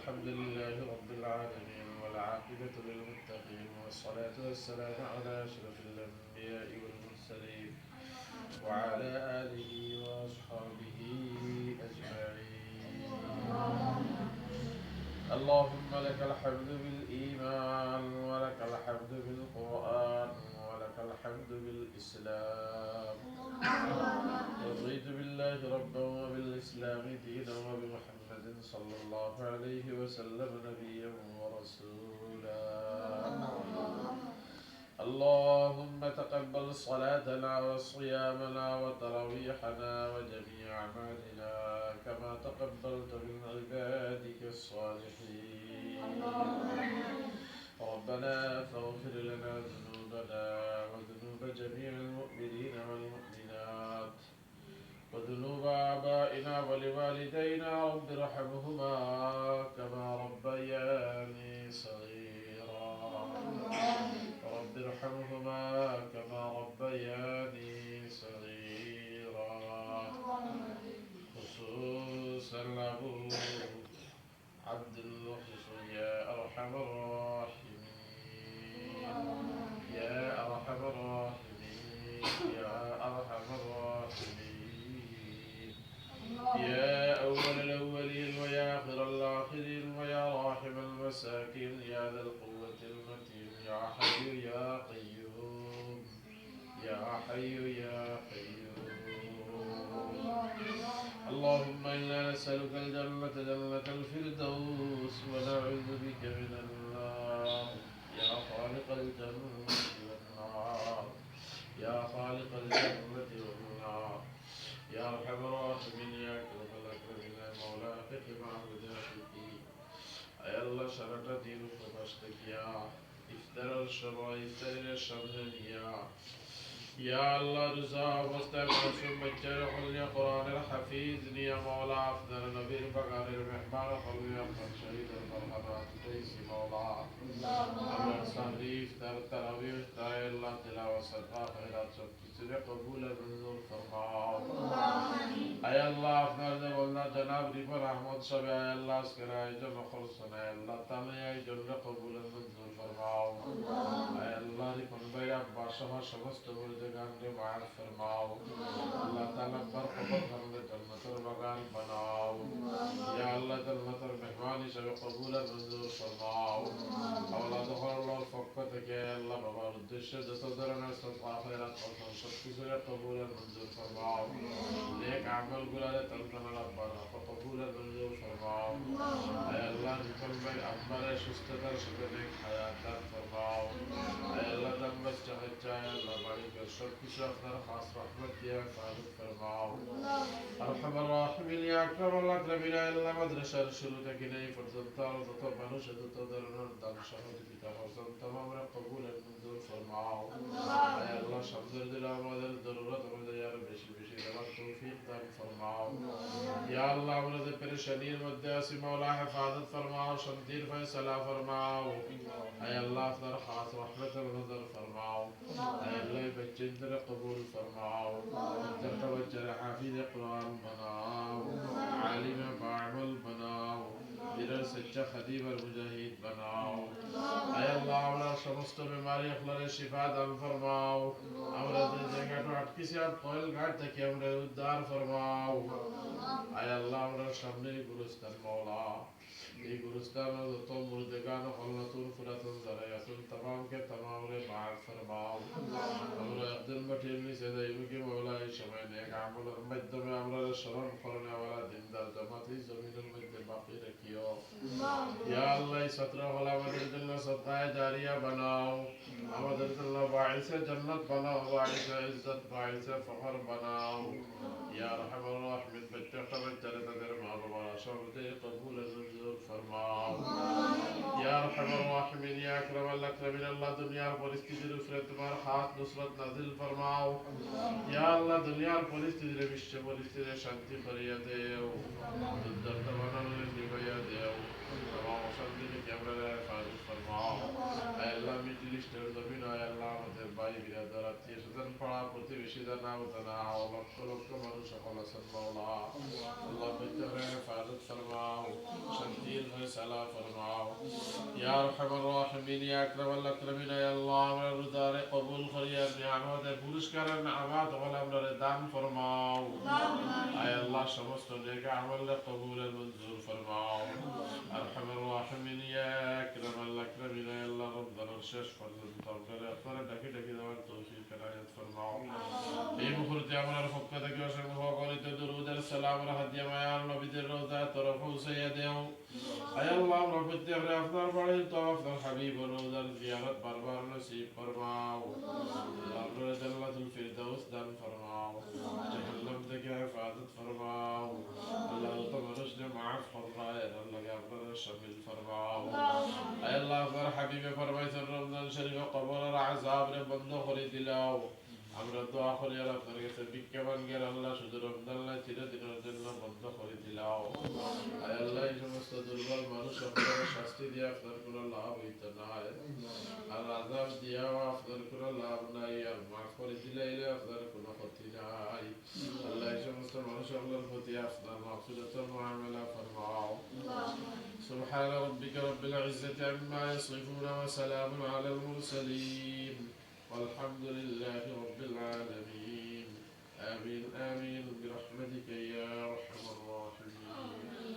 الحمد لله رب العالمين والعاقبة للمتقين والصلاة والسلام على أشرف الأنبياء والمرسلين وعلى آله وأصحابه أجمعين. اللهم لك الحمد بالإيمان ولك الحمد بالقرآن ولك الحمد بالإسلام. رضيت بالله ربا وبالإسلام دينا وبمحمد صلى الله عليه وسلم نبيا ورسولا. اللهم تقبل صلاتنا وصيامنا وتراويحنا وجميع أعمالنا كما تقبلت من عبادك الصالحين. ربنا فاغفر لنا ذنوبنا وذنوب جميع المؤمنين والمؤمنات وذنوب آبائنا ولوالدينا رب ارحمهما كما ربياني صغيرا. رب ارحمهما كما ربياني صغيرا. خصوصا أبو عبد المحسن يا أرحم الراحمين يا أرحم الراحمين يا أرحم الراحمين يا أول الأولين ويا آخر الآخرين ويا راحم المساكين يا ذا القوة المتين يا حي يا قيوم يا حي يا قيوم. اللهم إنا نسألك الجنة جنة الفردوس ونعوذ بك من النار يا خالق الجنة والنار يا خالق الجنة والنار يا أرحم الراحمين يا أكرم الأكرمين يا مولا أخي معبودنا فيك. أي الله شرط دين فبشتك يا إفتر الشرع إفتر الشر يا الله رزا مستمع ثم الجرح يا قرآن الحفيظ يا مولا أفضل نبي البقر المحبار خلو يا شهيد الفرحات تيسي مولا أمر صهري افتر تراويح افطر الله تلاوة صدقاء خيرات سبت قبول منظور فرماو. أي الله أفضل قلنا جناب ريفر أحمد شبه أي الله اسكرا أي جن خلصنا أي الله تعالى أي جن قبول منظور فرماو. أي الله ريفر بيا باشا شمست بردگان रे मार फरमाओ. अल्लाह ताला पर कबूल करने जन्नतुल मकान बनाओ. या अल्लाह जन्नतुल मेहमानी सब कबूल मंजूर फरमाओ. औलाद अल्लाह फकत के अल्लाह बाबा उद्देश्य जतो दरना सब आखिरत और सब कुछ कबूल मंजूर फरमाओ. नेक अमल गुलाले तंतना रब्बाना कबूल मंजूर फरमाओ. ऐ अल्लाह निकल भाई अम्बर सुस्तता सब नेक हयात फरमाओ. ऐ अल्लाह दम बस चाहे अल्लाह बारी के सब कुछ अपना खास रहमत दिया हिफाजत फरमाओ. अरहम الراحمين يا أكرم الأكرمين إلا مدرسة الشروط كني فرزنتا وزطا بنوش زطا درنا دان شهد كتاب وزن تمام قبول المنظور فرماو. يا الله شمدر دل أمادر ضرورت أمادر يا رب بشي بشي دمار توفيق دان فرماو. يا الله أمادر پریشانین مدعاسی مولا حفاظت فرماو. شمدیر فیصلہ فرماو. يا الله أفضل خاص رحمة النظر فرماو. يا الله بچندر قبول فرماو. ترتوجر حافظ قرآن بناو. عالم بعمل بناو. بدر سچا خدیب المجاهد بناو. يا الله أولا شمست بماری اخلال شفاء دان فرماو. أولا زنگاتو اٹکسی آت طویل گھاٹ تکی امر ادار فرماو. يا الله أولا شمنی گرستان مولا. ये गुरुस्तान और तो मुर्दगान खल्लतुल फुरतुल ज़रायतुल तमाम के तमाम रे माफ़ फरमाओ. अमर अब्दुल मटीन से दाइम के मौला शमय ने कामल मद्द में अमर शरण करने वाला दिनदार जमाती ज़मीनुल मद्द बाकी रखियो. या अल्लाह 17 वाला मदद जन्नत सत्ता जारिया बनाओ. अमदर अल्लाह बाइस जन्नत बनाओ. बाइस इज्जत बाइस फखर बनाओ. या रहमान रहमत बच्चे खबर चले तेरे माँ बाबा शब्द कबूल मंजूर फरमाओ. या रहमान रहमीन या अकरम الأكرمين अल्लाह दुनिया परिस्थिति नुसरत तुम्हारा खास नुसरत नाजिल फरमाओ. या अल्लाह दुनिया परिस्थिति विश्व परिस्थिति शांति करिया देओ. दर्द बनाने निभाया देओ. तमाम शांति के कैमरे हिफाजत फरमाओ. ऐ अल्लाह मिडिल ईस्ट और जमीन ऐ अल्लाह আমাদের ভাই বিরাদর আত্মীয় স্বজন পাড়া প্রতিবেশী জানা জানা লক্ষ লক্ষ মানুষ সকল আছেন মাওলা. আল্লাহ বিদ্যারে হিফাজত ফরমাও. শান্তি خير فيصلہ فرماؤ یا ارحم الراحمین یا اکرم الاکرمین یا اللہ আমরা রোজারে কবুল করিয়া নিয়ামতের পুরস্কারের নামাত হল আমরা দান ফরমাও আয় আল্লাহ সমস্ত নেক আমলে কবুলের মঞ্জুর ফরমাও আরহামার রাহিমিন ইয়া আকরামাল আকরামিন ইয়া আল্লাহ রমজানের শেষ পর্যন্ত আপনারা ডাকি ডাকি দেওয়ার তৌফিক এনায়েত ফরমাও এই মুহূর্তে আমার পক্ষ থেকে অসংখ্য গণিত দুরূদের সালাম ও হাদিয়া মায়ার নবীদের রওজা তরফ পৌঁছাইয়া দেও আয় আল্লাহ আমরা প্রত্যেকরে আপনার বাড়ির তো আপনার হাবিব ও রওজার জিয়ারত বারবার নসিব ফরমাও আপনার জান্নাতুল ফিরদাউস দান ফরমাও জাহান্নাম থেকে হেফাজত ফরমাও আল্লাহ তো মানুষকে মাফ ফরমায় আল্লাহ আপনার শামিল ফরমাও আয় আল্লাহ আপনার হাবিবে ফরমাইছেন রমজান শরীফে কবরের আযাবরে বন্ধ করে দিলাও আমরা দোয়া করি আর আপনার কাছে বিজ্ঞাপন গের আল্লাহ শুধু রমজান চিরদিনের জন্য বন্ধ করে দিলাও আয় আল্লাহ এই সমস্ত দুর্বল মানুষ আপনার শাস্তি দিয়ে আপনার কোনো লাভ হইতে নাই আর আযাব দিয়াও আপনার কোনো লাভ নাই আর মাফ করে দিলে আপনার কোনো ক্ষতি নাই আল্লাহ এই সমস্ত মানুষ আপনার প্রতি আপনার মাগফিরাতের মুআমালা ফরমাও سبحان ربك رب العزة عما يصفون وسلام على المرسلين والحمد لله رب العالمين آمين آمين برحمتك يا أرحم الراحمين